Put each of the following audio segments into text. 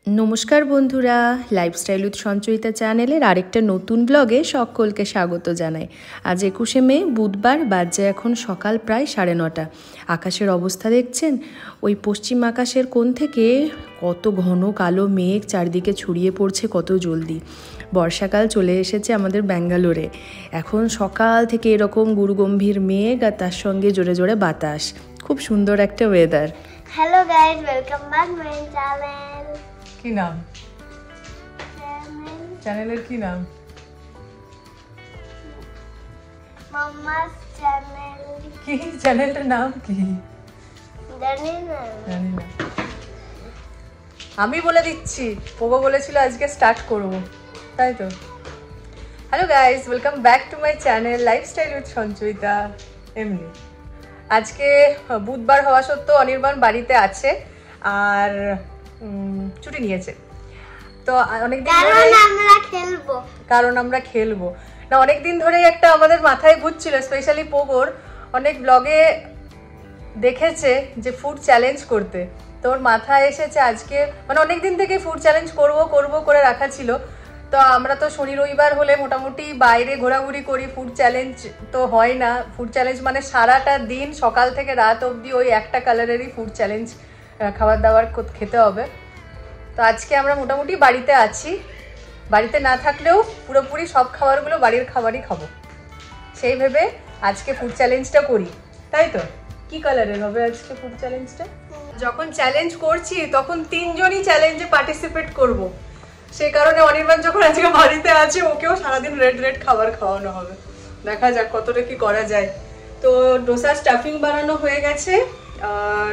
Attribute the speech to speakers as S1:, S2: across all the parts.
S1: নমস্কার বন্ধুরা, lifestyle with Sanchayita চ্যানেলের আরেকটা নতুন ব্লগে সকলকে স্বাগত জানাই। আজ 21শে মে বুধবার, বাজে এখন সকাল প্রায় 9:30। আকাশের অবস্থা দেখছেন? ওই পশ্চিম আকাশের কোণ থেকে কত ঘন কালো মেঘ চারদিকে ছড়িয়ে পড়ছে কত জলদি। বর্ষাকাল চলে এসেছে আমাদের ব্যাঙ্গালোরে। এখন সকাল থেকে এরকম গুরুগম্ভীর মেঘ আর তার সঙ্গে জোরে জোরে বাতাস। খুব সুন্দর একটা weather.
S2: Hello guys, welcome back my channel.
S1: কি নাম চ্যানেলের? কি নাম?
S2: Mamma's channel.
S1: কি চ্যানেলটার নাম কি
S2: জানি না।
S1: আমি বলে দিচ্ছি, পোগো বলেছিল আজকে স্টার্ট করব, তাই তো। Hello guys, welcome back to my channel lifestyle with Sanchayita. এমনি আজকে বুধবার হওয়া সত্ত্বেও অনির্বাণ বাড়িতে আছে আর ছুটি নিয়েছে। তো অনেকদিন কারণ আমরা খেলবো না, অনেকদিন ধরে একটা আমাদের মাথায় ঘুরছিল, স্পেশালি পোগোর অনেক ব্লগে দেখেছে যে ফুড চ্যালেঞ্জ করতে। তো ওর মাথায় এসেছে আজকে, মানে অনেকদিন থেকে ফুড চ্যালেঞ্জ করব করে রাখা ছিল। তো আমরা তো শনি রবিবার হলে মোটামুটি বাইরে ঘোরাঘুরি করি, ফুড চ্যালেঞ্জ তো হয় না। ফুড চ্যালেঞ্জ মানে সারাটা দিন সকাল থেকে রাত অবধি ওই একটা কালারেরই ফুড চ্যালেঞ্জ, খাবার দাবার খেতে হবে। তো আজকে আমরা মোটামুটি বাড়িতে আছি, বাড়িতে না থাকলেও পুরোপুরি সব খাবারগুলো বাড়ির খাবারই খাবো, সেই ভেবে আজকে ফুড চ্যালেঞ্জটা করি, তাই তো। কি কালারের হবে আজকে ফুড চ্যালেঞ্জটা? যখন চ্যালেঞ্জ করছি তখন 3 জনই চ্যালেঞ্জে পার্টিসিপেট করব, সেই কারণে অনির্বাণ যখন আজকে বাড়িতে আছে ওকেও সারাদিন রেড খাবার খাওয়ানো হবে। দেখা যাক কতটা কি করা যায়। তো ডোসার স্টাফিং বানানো হয়ে গেছে,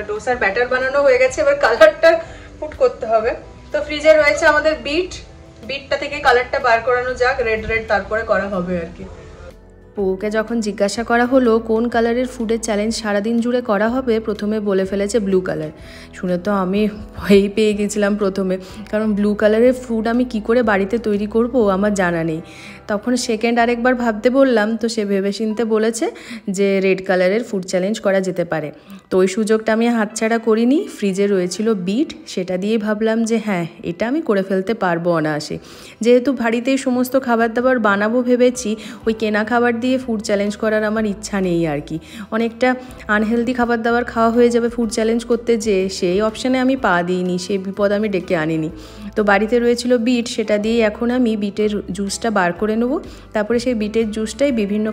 S1: ডোসার ব্যাটার বানানো হয়ে গেছে, এবার কালারটা পুট করতে হবে। তো ফ্রিজে রয়েছে আমাদের বিটটা থেকে কালারটা বার করানো যাক, রেড তারপরে করা হবে আর কি। ওকে যখন জিজ্ঞাসা করা হলো কোন কালারের ফুডের চ্যালেঞ্জ সারাদিন জুড়ে করা হবে, প্রথমে বলে ফেলেছে ব্লু কালার। শুনে তো আমি ভয়ই পেয়ে গেছিলাম প্রথমে, কারণ ব্লু কালারের ফুড আমি কি করে বাড়িতে তৈরি করব আমার জানা নেই। তখন সেকেন্ড আরেকবার ভাবতে বললাম, তো সে ভেবেচিন্তে বলেছে যে রেড কালারের ফুড চ্যালেঞ্জ করা যেতে পারে। তো ওই সুযোগটা আমি হাতছাড়া করিনি। ফ্রিজে রয়েছিল বিট, সেটা দিয়ে ভাবলাম যে হ্যাঁ, এটা আমি করে ফেলতে পারবো অনায়াসে। যেহেতু বাড়িতেই সমস্ত খাবার দাবার বানাবো ভেবেছি, ওই কেনা খাবার দিয়ে ফুড চ্যালেঞ্জ করার আমার ইচ্ছা নেই আর কি। অনেকটা আনহেলদি খাবার দাবার খাওয়া হয়ে যাবে ফুড চ্যালেঞ্জ করতে, যে সেই অপশানে আমি পা দিইনি, সেই বিপদ আমি ডেকে আনিনি। তো বাড়িতে রয়েছিল বিট, সেটা দিয়ে এখন আমি বিটের জুসটা বার করে নেবো। তারপরে সেই বিটের জুসটাই বিভিন্ন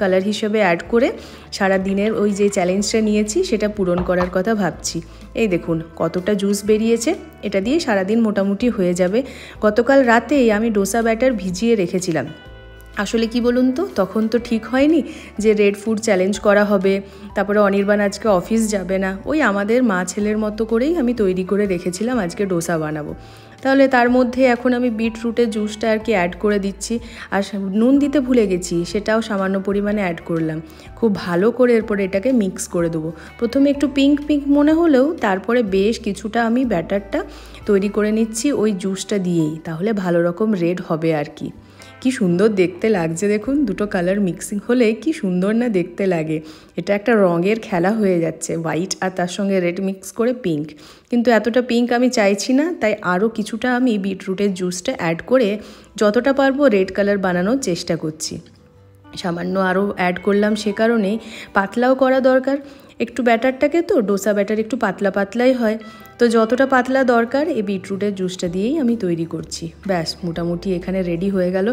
S1: কালার হিসেবে অ্যাড করে সারা দিনের ওই যে চ্যালেঞ্জটা নিয়েছি সেটা পূরণ করার কথা ভাবছি। এই দেখুন কতটা জুস বেরিয়েছে, এটা দিয়ে সারাদিন মোটামুটি হয়ে যাবে। গতকাল রাতেই আমি ডোসা ব্যাটার ভিজিয়ে রেখেছিলাম। আসলে কি বলুন তো, তখন তো ঠিক হয়নি যে রেড ফুড চ্যালেঞ্জ করা হবে, তারপরে অনির্বাণ আজকে অফিস যাবে না, ওই আমাদের মা ছেলের মতো করেই আমি তৈরি করে রেখেছিলাম আজকে ডোসা বানাবো। তাহলে তার মধ্যে এখন আমি বিটরুটের জুসটা আর কি অ্যাড করে দিচ্ছি। আর নুন দিতে ভুলে গেছি, সেটাও সামান্য পরিমাণে অ্যাড করলাম। খুব ভালো করে এরপরে এটাকে মিক্স করে দেবো। প্রথমে একটু পিঙ্ক মনে হলেও তারপরে বেশ কিছুটা আমি ব্যাটারটা তৈরি করে নিচ্ছি ওই জুসটা দিয়েই, তাহলে ভালো রকম রেড হবে আর কি। কি সুন্দর দেখতে লাগছে দেখুন, দুটো কালার মিক্সিং হলে কি সুন্দর না দেখতে লাগে। এটা একটা রঙের খেলা হয়ে যাচ্ছে, হোয়াইট আর তার সঙ্গে রেড মিক্স করে পিঙ্ক। কিন্তু এতটা পিঙ্ক আমি চাইছি না, তাই আরও কিছুটা আমি বিটরুটের জুসটা অ্যাড করে যতটা পারবো রেড কালার বানানোর চেষ্টা করছি। সামান্য আরও অ্যাড করলাম, সে কারণেই পাতলাও করা দরকার। একটু ব্যাটারটাকে তো ডোসা ব্যাটার একটু পাতলাই হয়, তো যতটা পাতলা দরকার এই বিটরুটের জুসটা দিয়েই আমি তৈরি করছি। ব্যাস মোটামুটি এখানে রেডি হয়ে গেল।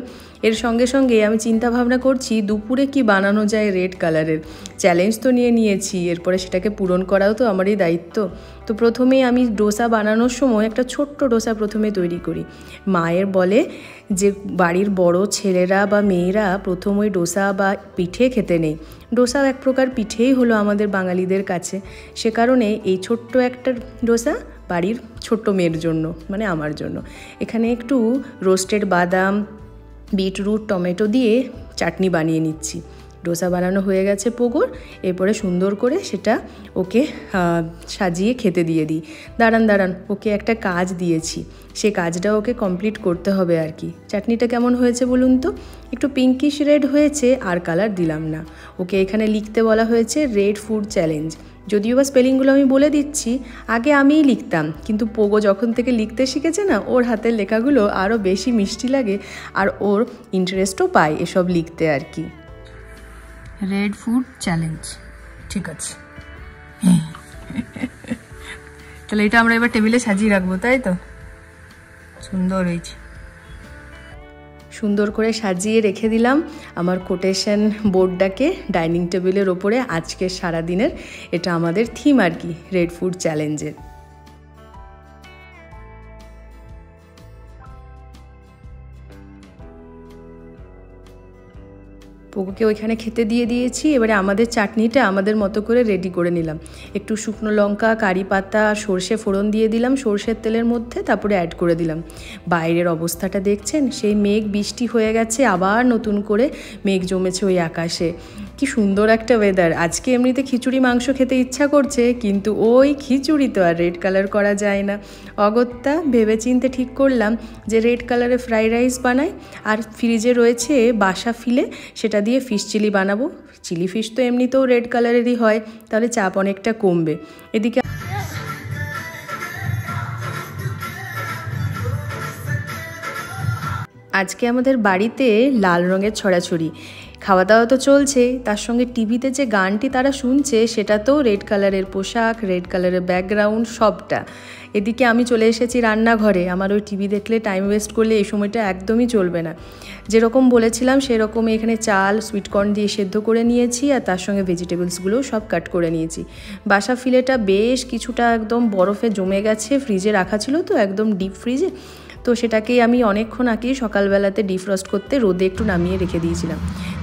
S1: এর সঙ্গে সঙ্গে আমি চিন্তা ভাবনা করছি দুপুরে কি বানানো যায় রেড কালারের। চ্যালেঞ্জ তো নিয়েছি, এরপরে সেটাকে পূরণ করাও তো আমারই দায়িত্ব। তো প্রথমেই আমি ডোসা বানানোর সময় একটা ছোট্ট ডোসা প্রথমে তৈরি করি। মায়ের বলে যে বাড়ির বড় ছেলেরা বা মেয়েরা প্রথম ওই ডোসা বা পিঠে খেতে নেই। ডোসা এক প্রকার পিঠেই হলো আমাদের বাঙালিদের কাছে, সে কারণে এই ছোট্ট একটা ডোসা বাড়ির ছোট্ট মেয়ের জন্য, মানে আমার জন্য। এখানে একটু রোস্টেড বাদাম, বিটরুট, টমেটো দিয়ে চাটনি বানিয়ে নিচ্ছি। ডোসা বানানো হয়ে গেছে পোগোর, এরপরে সুন্দর করে সেটা ওকে সাজিয়ে খেতে দিয়ে দিই। দাঁড়ান, ওকে একটা কাজ দিয়েছি, সে কাজটা ওকে কমপ্লিট করতে হবে আর কি। চাটনিটা কেমন হয়েছে বলুন তো? একটু পিঙ্কিশ রেড হয়েছে, আর কালার দিলাম না। ওকে এখানে লিখতে বলা হয়েছে রেড ফুড চ্যালেঞ্জ। যদিও বা স্পেলিংগুলো আমি বলে দিচ্ছি, আগে আমিই লিখতাম, কিন্তু পোগো যখন থেকে লিখতে শিখেছে না, ওর হাতের লেখাগুলো আরও বেশি মিষ্টি লাগে আর ওর ইন্টারেস্টও পায় এসব লিখতে আর কি। রেড ফুড চ্যালেঞ্জ, ঠিক আছে। তাহলে এটা আমরা এবার টেবিলে সাজিয়ে রাখবো, তাই তো? সুন্দর হয়েছে। সুন্দর করে সাজিয়ে রেখে দিলাম আমার কোটেশন বোর্ডটাকে ডাইনিং টেবিলের ওপরে। আজকের সারাদিনের এটা আমাদের থিম আর কি, রেড ফুড চ্যালেঞ্জের। পোগোকে ওইখানে খেতে দিয়ে দিয়েছি। এবারে আমাদের চাটনিটা আমাদের মতো করে রেডি করে নিলাম। একটু শুকনো লঙ্কা, কারি পাতা, সর্ষে ফোড়ন দিয়ে দিলাম সর্ষের তেলের মধ্যে, তারপরে অ্যাড করে দিলাম। বাইরের অবস্থাটা দেখছেন, সেই মেঘ বৃষ্টি হয়ে গেছে, আবার নতুন করে মেঘ জমেছে ওই আকাশে। কি সুন্দর একটা ওয়েদার। আজকে এমনিতে খিচুড়ি মাংস খেতে ইচ্ছা করছে, কিন্তু ওই খিচুড়ি তো আর রেড কালার করা যায় না। অগত্যা ভেবেচিন্তে ঠিক করলাম যে রেড কালারে ফ্রাইড রাইস বানাই, আর ফ্রিজে রয়েছে বাসা ফিলে, সেটা দিয়ে ফিশ চিলি বানাবো। চিলি ফিশ তো এমনিতেও রেড কালারেরই হয়, তাহলে চাপ অনেকটা কমবে। এদিকে আজকে আমাদের বাড়িতে লাল রঙের ছড়াছড়ি। খাওয়া দাওয়া তো চলছে, তার সঙ্গে টিভিতে যে গানটি তারা শুনছে সেটা তো রেড কালারের পোশাক, রেড কালারের ব্যাকগ্রাউন্ড, সবটা। এদিকে আমি চলে এসেছি রান্নাঘরে। আমার ওই টিভি দেখলে টাইম ওয়েস্ট করলে এই সময়টা একদমই চলবে না। যেরকম বলেছিলাম সেরকমই এখানে চাল সুইটকর্ন দিয়ে সেদ্ধ করে নিয়েছি, আর তার সঙ্গে ভেজিটেবলসগুলোও সব কাট করে নিয়েছি। বাসা ফিলেটা বেশ কিছুটা একদম বরফে জমে গেছে, ফ্রিজে রাখা ছিল তো একদম ডিপ ফ্রিজে, তো সেটাকেই আমি অনেকক্ষণ আগেই সকালবেলাতে ডিফ্রস্ট করতে রোদে একটু নামিয়ে রেখে দিয়েছিলাম।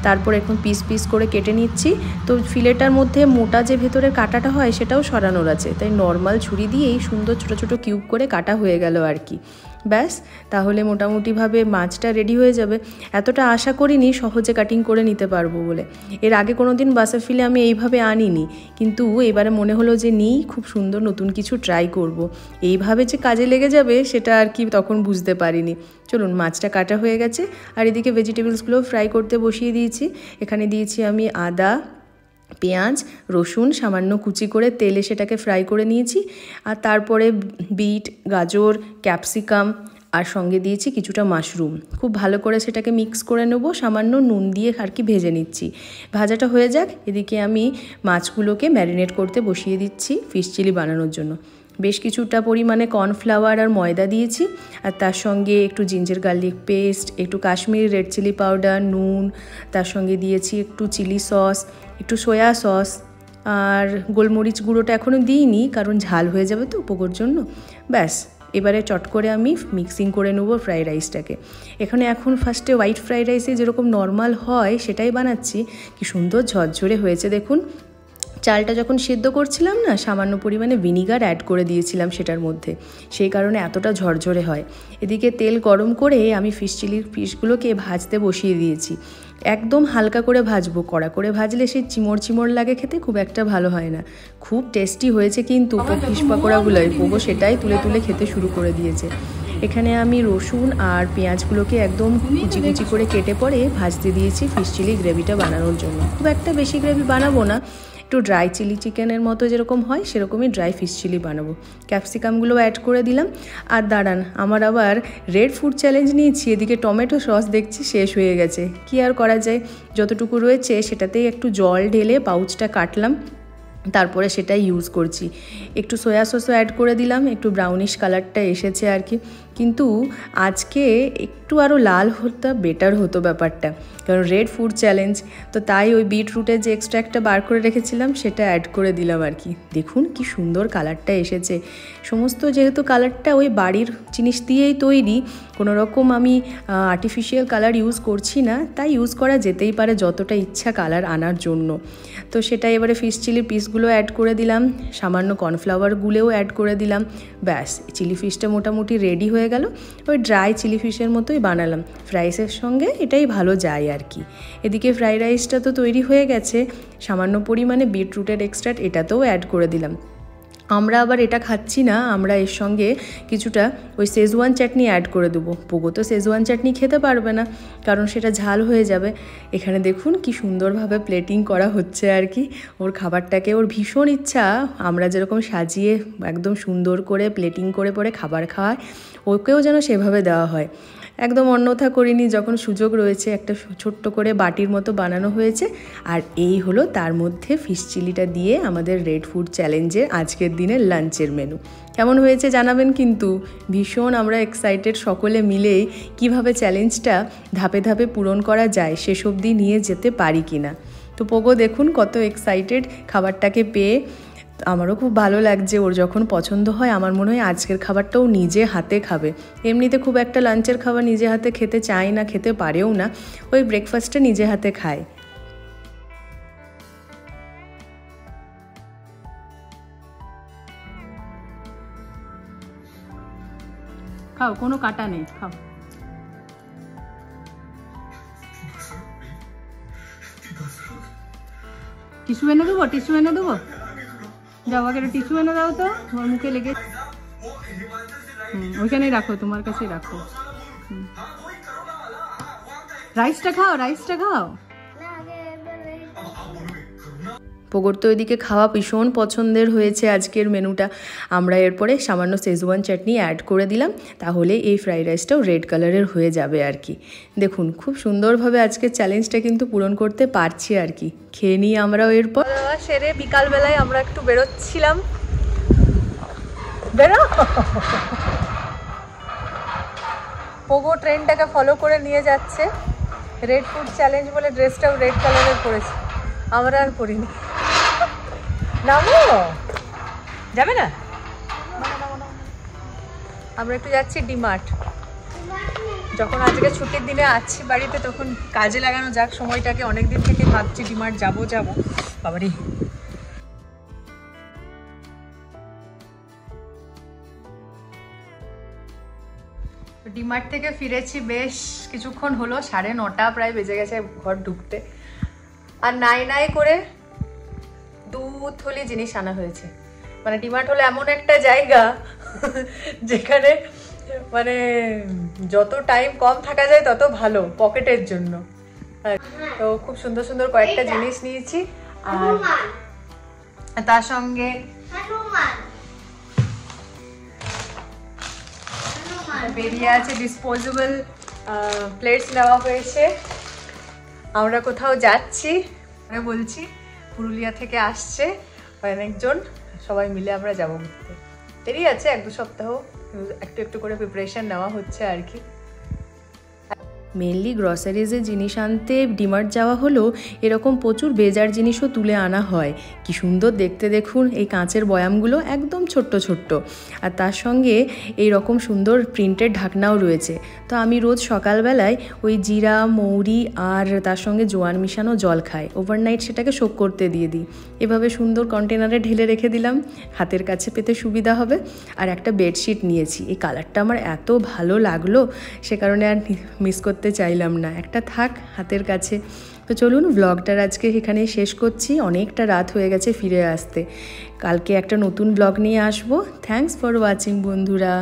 S1: তারপর এখন পিস পিস করে কেটে নিচ্ছি। তো ফিলেটার মধ্যে মোটা যে ভেতরের কাটাটা হয় সেটাও সরানোর আছে, তাই নর্মাল ছুরি দিয়েই সুন্দর ছোটো ছোটো কিউব করে কাটা হয়ে গেল আর কি। ব্যাস, তাহলে মোটামুটিভাবে মাছটা রেডি হয়ে যাবে। এতটা আশা করিনি সহজে কাটিং করে নিতে পারবো বলে। এর আগে কোনো দিন বাসা ফিলে আমি এইভাবে আনিনি, কিন্তু এবারে মনে হলো যে নিই, খুব সুন্দর নতুন কিছু ট্রাই করব। এইভাবে যে কাজে লেগে যাবে সেটা আর কি তখন বুঝতে পারিনি। চলুন, মাছটা কাটা হয়ে গেছে, আর এদিকে ভেজিটেবলসগুলো ফ্রাই করতে বসিয়ে দিয়েছি। এখানে দিয়েছি আমি আদা, পেঁয়াজ, রসুন সামান্য কুচি করে তেলে সেটাকে ফ্রাই করে নিয়েছি। আর তারপরে বিট, গাজর, ক্যাপসিকাম, আর সঙ্গে দিয়েছি কিছুটা মাশরুম। খুব ভালো করে সেটাকে মিক্স করে নেব, সামান্য নুন দিয়ে আর কি ভেজে নিচ্ছি। ভাজাটা হয়ে যাক, এদিকে আমি মাছগুলোকে ম্যারিনেট করতে বসিয়ে দিচ্ছি ফিশ চিলি বানানোর জন্য। বেশ কিছুটা পরিমাণে কর্নফ্লাওয়ার আর ময়দা দিয়েছি, আর তার সঙ্গে একটু জিঞ্জার গার্লিক পেস্ট, একটু কাশ্মীরি রেড চিলি পাউডার, নুন, তার সঙ্গে দিয়েছি একটু চিলি সস, একটু সয়া সস, আর গোলমরিচ গুঁড়োটা এখনও দিইনি কারণ ঝাল হয়ে যাবে তো পোগোর জন্য। ব্যাস, এবারে চট করে আমি মিক্সিং করে নেবো ফ্রাইড রাইসটাকে। এখন ফার্স্টে হোয়াইট ফ্রাইড রাইসে যেরকম নর্মাল হয় সেটাই বানাচ্ছি। কি সুন্দর ঝরঝরে হয়েছে দেখুন। চালটা যখন সেদ্ধ করছিলাম না, সামান্য পরিমাণে ভিনিগার অ্যাড করে দিয়েছিলাম সেটার মধ্যে, সেই কারণে এতটা ঝরঝরে হয়। এদিকে তেল গরম করে আমি ফিশ চিলির পিসগুলোকে ভাজতে বসিয়ে দিয়েছি। একদম হালকা করে ভাজবো, কড়া করে ভাজলে সেই চিমড় চিমড় লাগে, খেতে খুব একটা ভালো হয় না। খুব টেস্টি হয়েছে কিন্তু ফিশ পাকোড়াগুলোই। পোগো সেটাই তুলে তুলে খেতে শুরু করে দিয়েছে। এখানে আমি রসুন আর পেঁয়াজগুলোকে একদম কুচি কুচি করে কেটে পরে ভাজতে দিয়েছি ফিশ চিলি গ্রেভিটা বানানোর জন্য। খুব একটা বেশি গ্রেভি বানাবো না, একটু ড্রাই চিলি চিকেনের মতো যেরকম হয় সেরকমই ড্রাই ফিশ চিলি বানাবো। ক্যাপসিকামগুলো অ্যাড করে দিলাম। আর দাঁড়ান, আমার আবার রেড ফুড চ্যালেঞ্জ নিয়েছি, এদিকে টমেটো সস দেখছি শেষ হয়ে গেছে। কি আর করা যায়, যতটুকু রয়েছে সেটাতেই একটু জল ঢেলে পাউচটা কাটলাম, তারপরে সেটাই ইউজ করছি। একটু সয়া সসও অ্যাড করে দিলাম, একটু ব্রাউনিশ কালারটা এসেছে আর কি। কিন্তু আজকে একটু আরও লাল হতো বেটার হতো ব্যাপারটা, কারণ রেড ফুড চ্যালেঞ্জ তো, তাই ওই বিটরুটের যে এক্সট্রাক্টটা বার করে রেখেছিলাম সেটা অ্যাড করে দিলাম আর কি। দেখুন কি সুন্দর কালারটা এসেছে। সমস্ত যেহেতু কালারটা ওই বাড়ির জিনিস দিয়েই তৈরি, কোনো রকম আমি আর্টিফিশিয়াল কালার ইউজ করছি না, তাই ইউজ করা যেতেই পারে যতটা ইচ্ছা কালার আনার জন্য। তো সেটা এবারে ফিশ চিলির পিসগুলো অ্যাড করে দিলাম, সামান্য কর্নফ্লাওয়ার গুলেও অ্যাড করে দিলাম। ব্যাস, চিলি ফিশটা মোটামুটি রেডি হয়ে গেল। ওই ড্রাই চিলি ফিশের মতোই বানালাম, ফ্রাইসের সঙ্গে এটাই ভালো যায় আর কি। এদিকে ফ্রাইড রাইসটা তো তৈরি হয়ে গেছে, সামান্য পরিমাণে বিটরুটের এক্সট্রাক্ট এটাতেও অ্যাড করে দিলাম। আমরা আবার এটা খাচ্ছি না, আমরা এর সঙ্গে কিছুটা ওই শেজওয়ান চাটনি অ্যাড করে দেবো। পোগো তো শেজওয়ান চাটনি খেতে পারবে না, কারণ সেটা ঝাল হয়ে যাবে। এখানে দেখুন কি সুন্দরভাবে প্লেটিং করা হচ্ছে আর কি ওর খাবারটাকে। ওর ভীষণ ইচ্ছা আমরা যেরকম সাজিয়ে একদম সুন্দর করে প্লেটিং করে পরে খাবার খাওয়ায়, ওকেও যেন সেভাবে দেওয়া হয়। একদম অন্যথা করিনি, যখন সুযোগ রয়েছে একটা ছোট্ট করে বাটির মতো বানানো হয়েছে। আর এই হলো তার মধ্যে ফিশ চিলিটা দিয়ে আমাদের রেড ফুড চ্যালেঞ্জের আজকের দিনের লাঞ্চের মেনু। কেমন হয়েছে জানাবেন কিন্তু। ভীষণ আমরা এক্সাইটেড সকলে মিলেই কিভাবে চ্যালেঞ্জটা ধাপে ধাপে পূরণ করা যায় শেষ অবধি নিয়ে যেতে পারি কিনা। তো পোগো দেখুন কত এক্সাইটেড খাবারটাকে পেয়ে। আমারও খুব ভালো লাগছে, ওর যখন পছন্দ হয় আমার মনে হয় আজকের খাবারটাও নিজে হাতে খাবে। এমনিতে খুব একটা লাঞ্চের খাবার নিজে হাতে খেতে চায় না, খেতে পারেও না, ওই ব্রেকফাস্টটা নিজে হাতে খায়। খাও, কোনো কাটা নেই, খাও। টিস্যু এনে দেবো, টিস্যু এনে দেবো, যাও আগে টিস্যু এনে দাও তো, তোমার মুখে লেগে। ওইখানেই রাখো, তোমার কাছেই রাখো। রাইসটা খাও, রাইসটা খাও। পোগোর তো এদিকে খাওয়া ভীষণ পছন্দের হয়েছে আজকের মেনুটা। আমরা এরপরে সামান্য শেজওয়ান চাটনি অ্যাড করে দিলাম, তাহলে এই ফ্রাইড রাইসটাও রেড কালারের হয়ে যাবে আর কি। দেখুন খুব সুন্দরভাবে আজকের চ্যালেঞ্জটা কিন্তু পূরণ করতে পারছি আর কি। খেয়ে নিই আমরাও। এরপর সেরে বিকালবেলায় আমরা একটু বেরোচ্ছিলাম। বেরো, পোগো ট্রেনটাকে ফলো করে নিয়ে যাচ্ছে। রেড ফুড চ্যালেঞ্জ বলে ড্রেসটাও রেড কালারের পরেছে, আমরা আর পরিনি। নামো, যাবে না? আমরা একটু যাচ্ছি ডিমার্ট। যখন আজকে ছুটির দিনে আছি বাড়িতে, তখন কাজে লাগানো যাক সময়টাকে। অনেকদিন থেকে ভাবছি ডিমার্ট যাবো যাবো, বাবারি। ডিমার্ট থেকে ফিরেছি বেশ কিছুক্ষণ হলো, 9:30 প্রায় বেজে গেছে ঘর ঢুকতে। আর নাই করে 2 থলি জিনিস আনা হয়েছে। মানে ডিমার্ট হলো এমন একটা জায়গা যেখানে মানে যত টাইম কম থাকা যায় তত ভালো পকেটের জন্য। তো খুব সুন্দর সুন্দর কয়েকটা জিনিস নিয়েছি। আর তার সঙ্গে বেরিয়ে আছে ডিসপোজেবল প্লেটস নেওয়া হয়েছে। আমরা কোথাও যাচ্ছি, বলছি পুরুলিয়া থেকে আসছে অনেকজন, সবাই মিলে আমরা যাবো ঘুরতে। দেরি আছে 1-2 সপ্তাহ, একটু একটু করে প্রিপারেশন নেওয়া হচ্ছে আর কি। মেনলি গ্রসারিজের জিনিস আনতে ডিমার্ট যাওয়া হলো, এরকম প্রচুর বেজার জিনিসও তুলে আনা হয়। কি সুন্দর দেখতে দেখুন এই কাঁচের বয়ামগুলো, একদম ছোট্ট ছোট্ট। আর তার সঙ্গে এই রকম সুন্দর প্রিন্টের ঢাকনাও রয়েছে। তো আমি রোজ সকালবেলায় ওই জিরা, মৌরি আর তার সঙ্গে জোয়ান মিশানো জল খাই। ওভারনাইট সেটাকে সোক করতে দিয়ে দিই। এভাবে সুন্দর কন্টেনারে ঢেলে রেখে দিলাম, হাতের কাছে পেতে সুবিধা হবে। আর একটা বেডশিট নিয়েছি, এই কালারটা আমার এত ভালো লাগলো, সে কারণে আর মিস করতে চাইলাম না, একটা থাক হাতের কাছে। তো চলুন ব্লগটার আজকে এখানে শেষ করছি, অনেকটা রাত হয়ে গেছে ফিরে আসতে। কালকে একটা নতুন ব্লগ নিয়ে আসবো। থ্যাঙ্কস ফর ওয়াচিং বন্ধুরা।